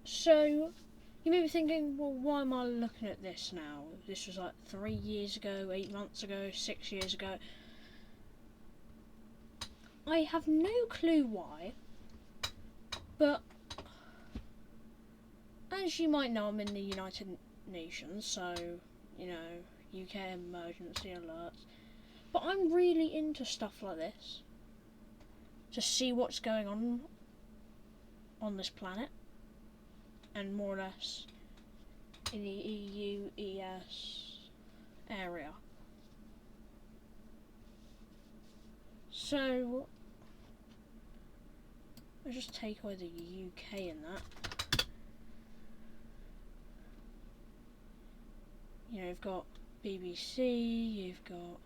So, you may be thinking, well, why am I looking at this now? This was like 3 years ago, 8 months ago, 6 years ago. I have no clue why, but as you might know, I'm in the United Nations, so, you know, UK emergency alerts. But I'm really into stuff like this, to see what's going on this planet, and more or less in the EU, ES area. So, I'll just take away the UK in that. You know, you've got BBC, you've got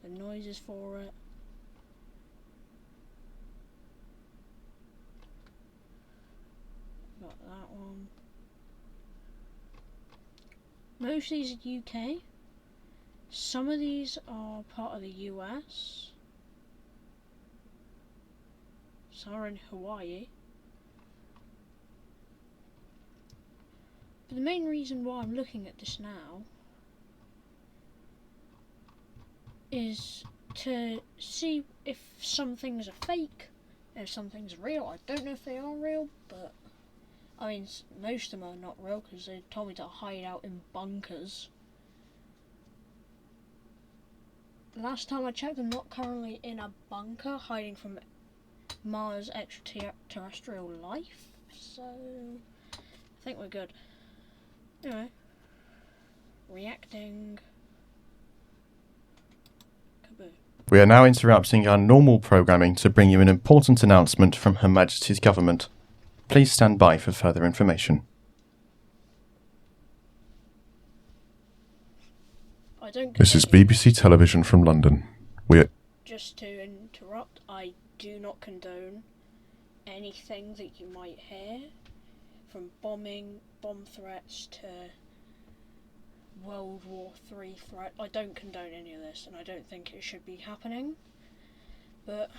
the noises for it. Got that one. Most of these are UK. Some of these are part of the US. Some are in Hawaii. But the main reason why I'm looking at this now is to see if some things are fake, if some things are real. I don't know if they are real, but I mean, most of them are not real because they told me to hide out in bunkers. Last time I checked, I'm not currently in a bunker hiding from Mars extraterrestrial life, so I think we're good. Anyway, reacting. Kaboo. We are now interrupting our normal programming to bring you an important announcement from Her Majesty's Government. Please stand by for further information. This is BBC Television from London. Just to interrupt, I do not condone anything that you might hear, from bombing, bomb threats to World War III threat. I don't condone any of this, and I don't think it should be happening. But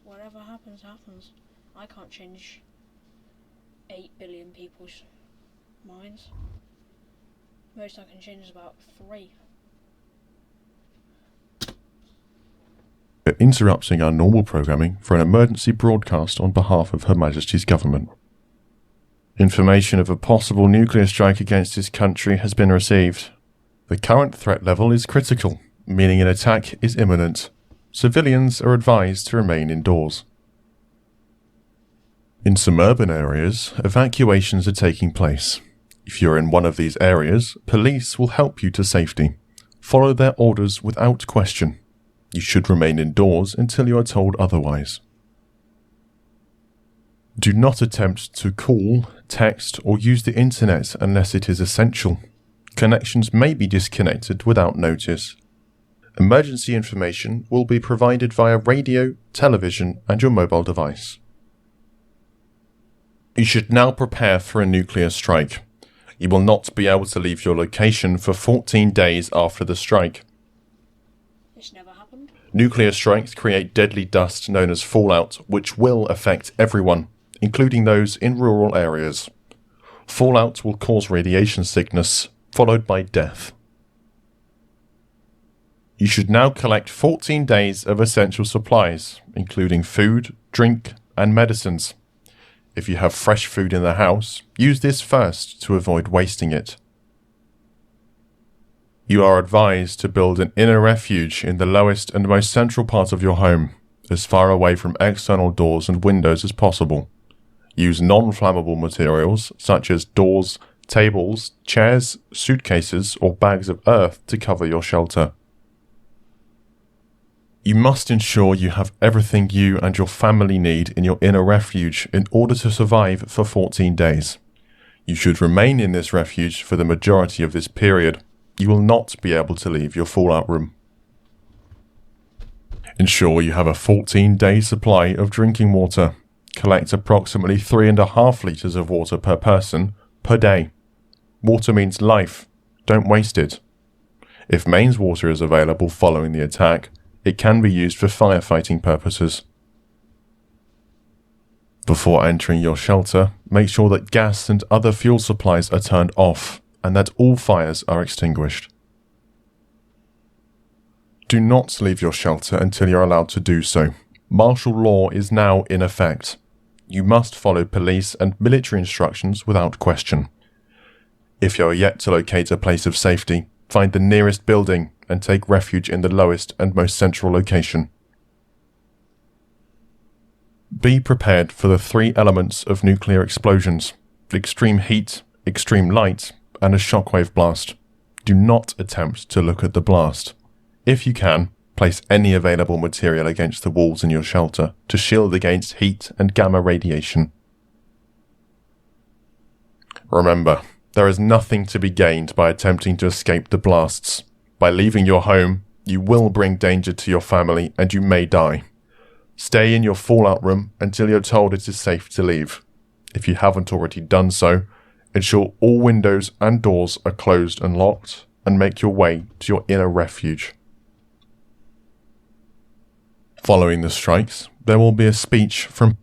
whatever happens, happens. I can't change 8 billion people's minds. Most I can change is about 3. We're interrupting our normal programming for an emergency broadcast on behalf of Her Majesty's Government. Information of a possible nuclear strike against this country has been received. The current threat level is critical, meaning an attack is imminent. Civilians are advised to remain indoors. In some urban areas, evacuations are taking place. If you're in one of these areas, police will help you to safety. Follow their orders without question. You should remain indoors until you are told otherwise. Do not attempt to call, text, or use the internet unless it is essential. Connections may be disconnected without notice. Emergency information will be provided via radio, television, and your mobile device. You should now prepare for a nuclear strike. You will not be able to leave your location for 14 days after the strike. This never happened. Nuclear strikes create deadly dust known as fallout, which will affect everyone, including those in rural areas. Fallout will cause radiation sickness, followed by death. You should now collect 14 days of essential supplies, including food, drink, and medicines. If you have fresh food in the house, use this first to avoid wasting it. You are advised to build an inner refuge in the lowest and most central part of your home, as far away from external doors and windows as possible. Use non-flammable materials such as doors, tables, chairs, suitcases, or bags of earth to cover your shelter. You must ensure you have everything you and your family need in your inner refuge in order to survive for 14 days. You should remain in this refuge for the majority of this period. You will not be able to leave your fallout room. Ensure you have a 14-day supply of drinking water. Collect approximately 3.5 litres of water per person per day. Water means life. Don't waste it. If mains water is available following the attack, it can be used for firefighting purposes. Before entering your shelter, make sure that gas and other fuel supplies are turned off and that all fires are extinguished. Do not leave your shelter until you're allowed to do so. Martial law is now in effect. You must follow police and military instructions without question. If you are yet to locate a place of safety, find the nearest building and take refuge in the lowest and most central location. Be prepared for the 3 elements of nuclear explosions: extreme heat, extreme light, and a shockwave blast. Do not attempt to look at the blast. If you can, place any available material against the walls in your shelter to shield against heat and gamma radiation. Remember, there is nothing to be gained by attempting to escape the blasts. By leaving your home, you will bring danger to your family and you may die. Stay in your fallout room until you're told it is safe to leave. If you haven't already done so, ensure all windows and doors are closed and locked, and make your way to your inner refuge. Following the strikes, there will be a speech from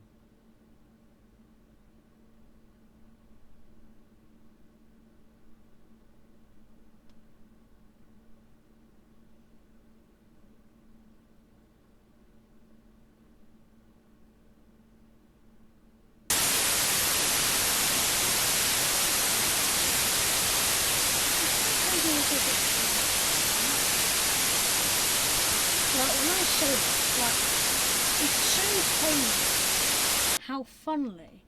When I say that, it shows how funnily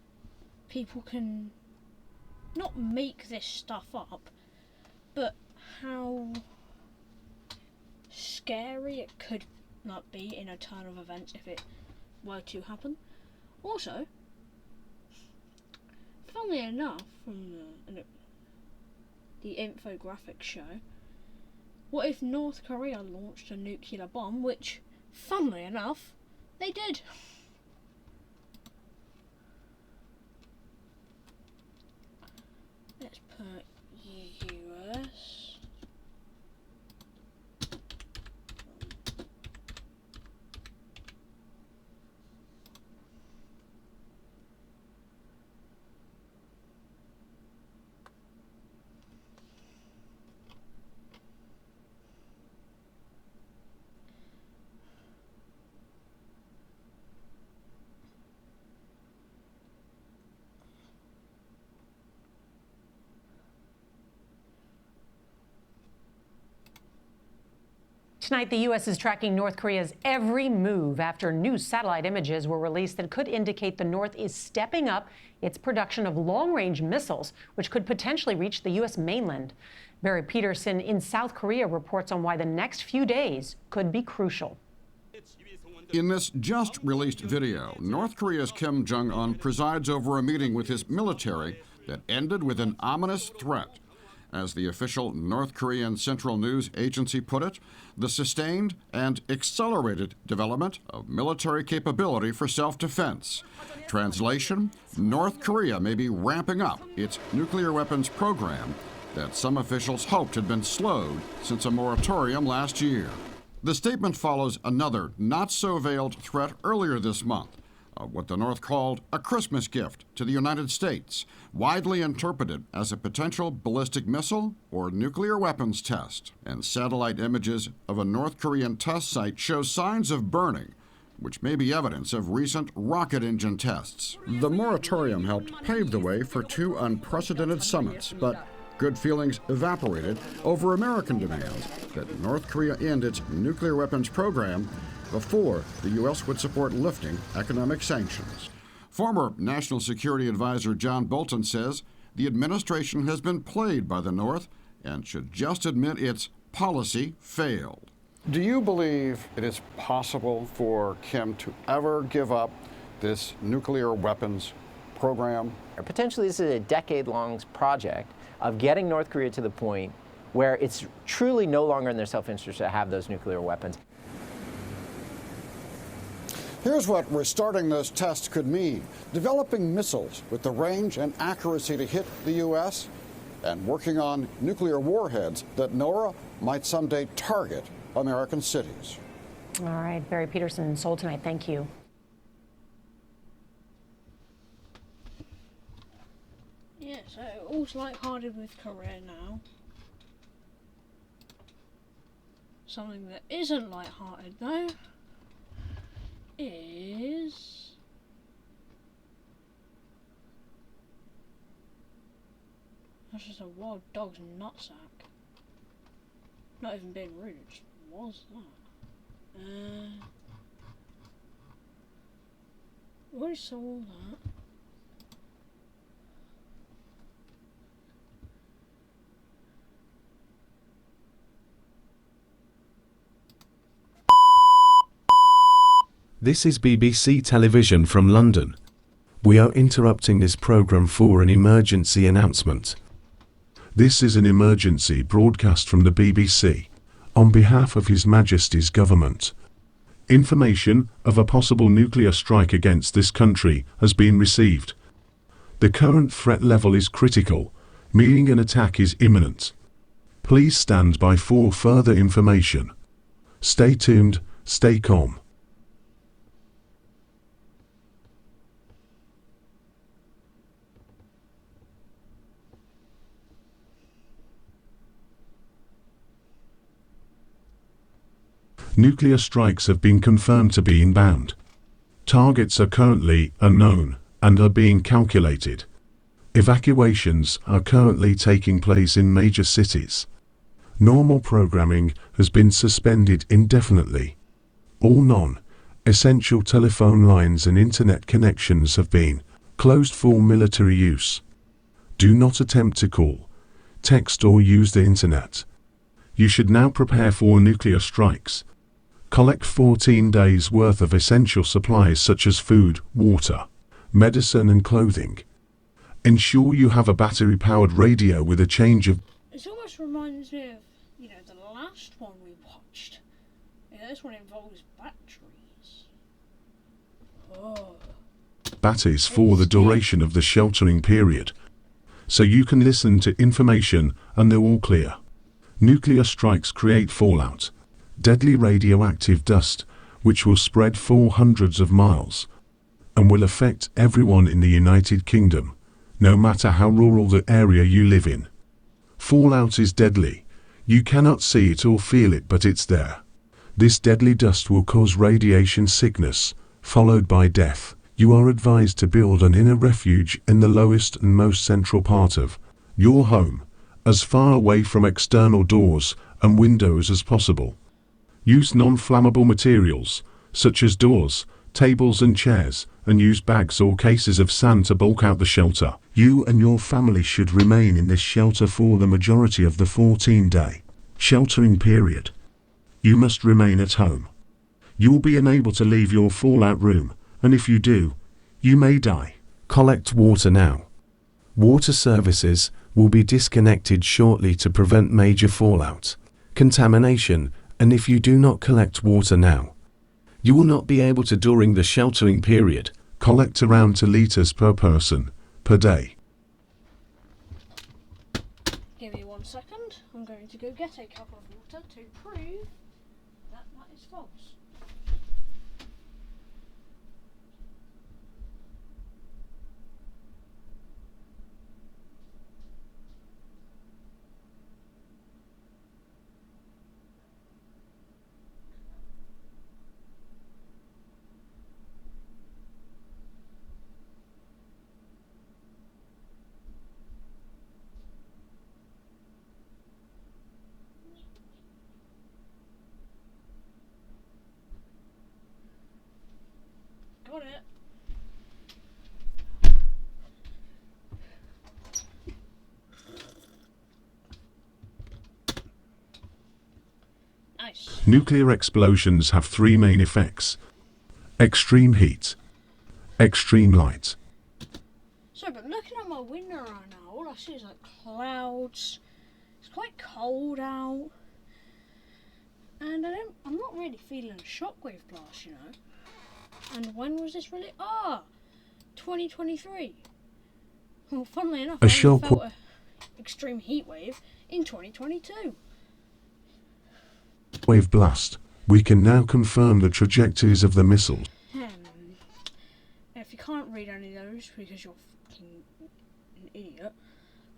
people can not make this stuff up, but how scary it could not be in a turn of events if it were to happen. Also, funnily enough, from the infographic show, what if North Korea launched a nuclear bomb, which, funnily enough, they did. Let's put US. Tonight, the U.S. is tracking North Korea's every move after new satellite images were released that could indicate the North is stepping up its production of long-range missiles, which could potentially reach the U.S. mainland. Barry Peterson in South Korea reports on why the next few days could be crucial. In this just-released video, North Korea's Kim Jong-un presides over a meeting with his military that ended with an ominous threat. As the official North Korean Central News Agency put it, the sustained and accelerated development of military capability for self-defense. Translation: North Korea may be ramping up its nuclear weapons program that some officials hoped had been slowed since a moratorium last year. The statement follows another not-so-veiled threat earlier this month, what the North called a Christmas gift to the United States, widely interpreted as a potential ballistic missile or nuclear weapons test. And satellite images of a North Korean test site show signs of burning, which may be evidence of recent rocket engine tests. The moratorium helped pave the way for 2 unprecedented summits, but good feelings evaporated over American demands that North Korea end its nuclear weapons program before the U.S. would support lifting economic sanctions. Former National Security Advisor John Bolton says the administration has been played by the North and should just admit its policy failed. Do you believe it is possible for Kim to ever give up this nuclear weapons program? Potentially, this is a decade-long project of getting North Korea to the point where it's truly no longer in their self-interest to have those nuclear weapons. Here's what restarting those tests could mean: developing missiles with the range and accuracy to hit the U.S. and working on nuclear warheads that NORAD might someday target American cities. All right, Barry Peterson in Seoul tonight. Thank you. So all's lighthearted with Korea now. Something that isn't lighthearted though is that's just a wild dog's nutsack. Not even being rude, it just was that. We already saw all that. This is BBC Television from London. We are interrupting this program for an emergency announcement. This is an emergency broadcast from the BBC, on behalf of His Majesty's government. Information of a possible nuclear strike against this country has been received. The current threat level is critical, meaning an attack is imminent. Please stand by for further information. Stay tuned, stay calm. Nuclear strikes have been confirmed to be inbound. Targets are currently unknown and are being calculated. Evacuations are currently taking place in major cities. Normal programming has been suspended indefinitely. All non-essential telephone lines and internet connections have been closed for military use. Do not attempt to call, text or use the internet. You should now prepare for nuclear strikes. Collect 14 days worth of essential supplies such as food, water, medicine and clothing. Ensure you have a battery-powered radio with a change of... It almost reminds me of, the last one we watched. This one involves batteries. Oh. batteries for the duration of the sheltering period. So you can listen to information and they're all clear. Nuclear strikes create fallout. Deadly radioactive dust, which will spread for hundreds of miles, and will affect everyone in the United Kingdom, no matter how rural the area you live in. Fallout is deadly. You cannot see it or feel it, but it's there. This deadly dust will cause radiation sickness, followed by death. You are advised to build an inner refuge in the lowest and most central part of your home, as far away from external doors and windows as possible. Use non-flammable materials, such as doors, tables and chairs, and use bags or cases of sand to bulk out the shelter. You and your family should remain in this shelter for the majority of the 14-day sheltering period. You must remain at home. You will be unable to leave your fallout room, and if you do, you may die. Collect water now. Water services will be disconnected shortly to prevent major fallout, contamination, and if you do not collect water now, you will not be able to during the sheltering period. Collect around 2 liters per person per day. Give me 1 second. I'm going to go get a cup of water to prove that that is false. Got it. Nice. Nuclear explosions have 3 main effects: extreme heat, extreme light. So, but looking at my window right now, all I see is like clouds. It's quite cold out, and I'm not really feeling a shockwave blast, you know. And when was this really? 2023. Well, funnily enough, I felt an extreme heat wave in 2022. Wave blast. We can now confirm the trajectories of the missiles. If you can't read any of those because you're fucking an idiot,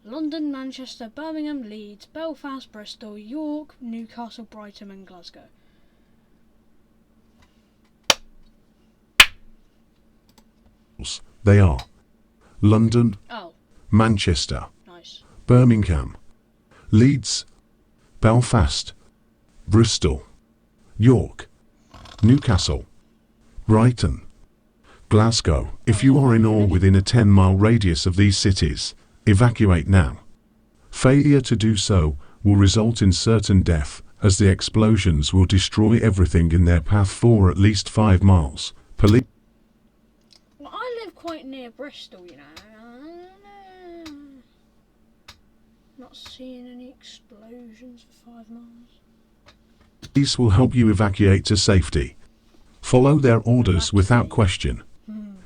London, Manchester, Birmingham, Leeds, Belfast, Bristol, York, Newcastle, Brighton and Glasgow. They are London, Oh, Manchester, nice. Birmingham, Leeds, Belfast, Bristol, York, Newcastle, Brighton, Glasgow. If you are in or within a 10-mile radius of these cities, evacuate now. Failure to do so will result in certain death, as the explosions will destroy everything in their path for at least 5 miles. Police Well, I live quite near Bristol, you know. Not seeing any explosions for 5 miles. will help you evacuate to safety. Follow their orders without question.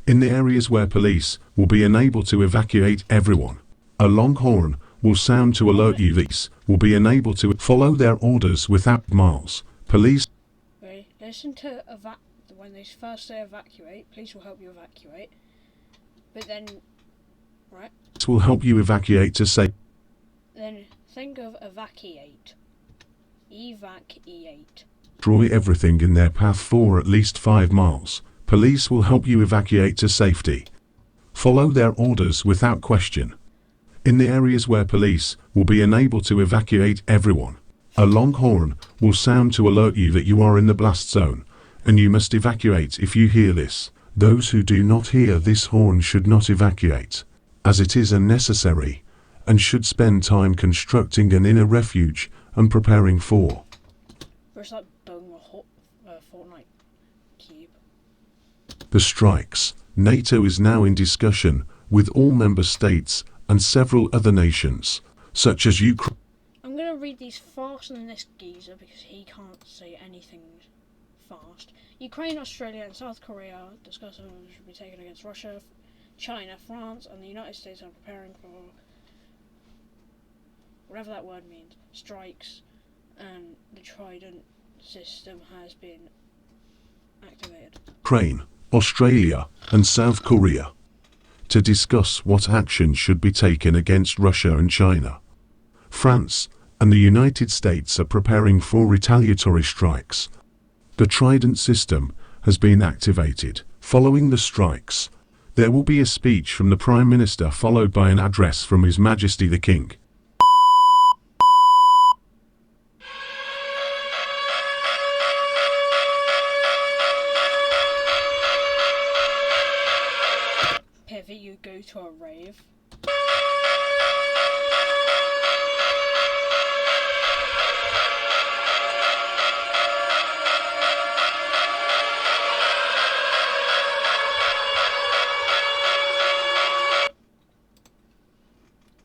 In the areas where police will be unable to evacuate everyone, a long horn will sound to alert you. These will be unable to follow their orders without miles. Police Ready? Listen to when they first say evacuate, police will help you evacuate. But then, right? will help you evacuate to safety. Then think of evacuate. Evacuate. Destroy everything in their path for at least 5 miles. Police will help you evacuate to safety. Follow their orders without question. In the areas where police will be unable to evacuate everyone, a long horn will sound to alert you that you are in the blast zone, and you must evacuate if you hear this. Those who do not hear this horn should not evacuate, as it is unnecessary, and should spend time constructing an inner refuge and preparing for Where's that bone Fortnite cube? the strikes. NATO is now in discussion with all member states and several other nations, such as Ukraine. I'm going to read these faster than this geezer because he can't say anything fast. Ukraine, Australia and South Korea discuss how measures should be taken against Russia, China, France and the United States are preparing for whatever that word means, strikes, and the Trident system has been activated. Ukraine, Australia and South Korea to discuss what action should be taken against Russia and China. France and the United States are preparing for retaliatory strikes. The Trident system has been activated. Following the strikes, there will be a speech from the Prime Minister followed by an address from His Majesty the King. Pivot, you go to a rave.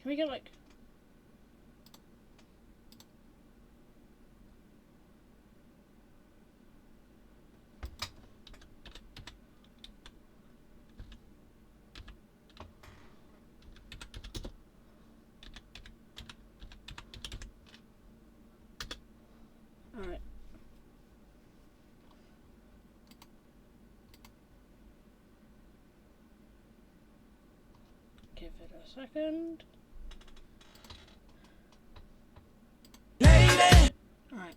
Can we get like... Alright. Give it a second. Alright.